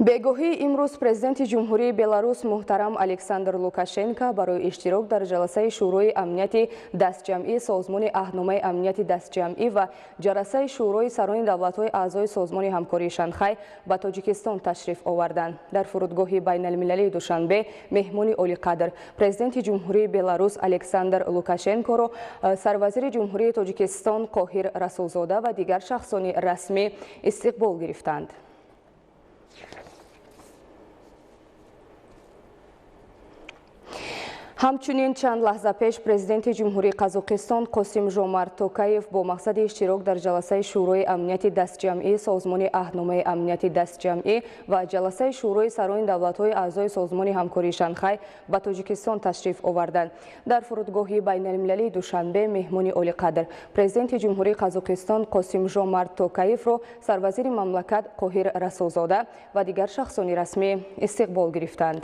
бегоҳӣ имрӯз президенти ҷумҳурии Беларус муҳтарам Александр Лукашенко барои иштирок дар ҷаласаи шӯрои амнияти дастҷамъии Созмони аҳномаи амнияти дастҷамъӣ ва ҷаласаи шӯрои сарони давлатҳои аъзои Созмони ҳамкории Шанхай ба Тоҷикистон ташриф оварданд. Дар фурудгоҳи байналмилалии Душанбе меҳмони олиқадр президенти ҷумҳурии Беларус Александр Лукашенкоро сарвазири ҷумҳурии Тоҷикистон Қоҳир Расулзода ва дигар шахсони расмӣ истиқбол гирифтанд. ҳамчунин чанд лаҳза пеш президенти ҷумҳурии Қазоқистон Қосим-Жомарт Токаев бо мақсади иштирок дар ҷаласаи шӯрои амнияти дастҷамъии Созмони аҳномаи амнияти дастҷамъӣ ва ҷаласаи шӯрои сарони давлатҳои аъзои Созмони ҳамкории Шанхай ба Тоҷикистон ташриф оварданд. Дар фурудгоҳи байналмилалии Душанбе меҳмони олиқадр президенти ҷумҳурии Қазоқистон Қосим-Жомарт Токаевро сарвазири мамлакат Қоҳир Расулзода ва дигар шахсони расмӣ истиқбол гирифтанд.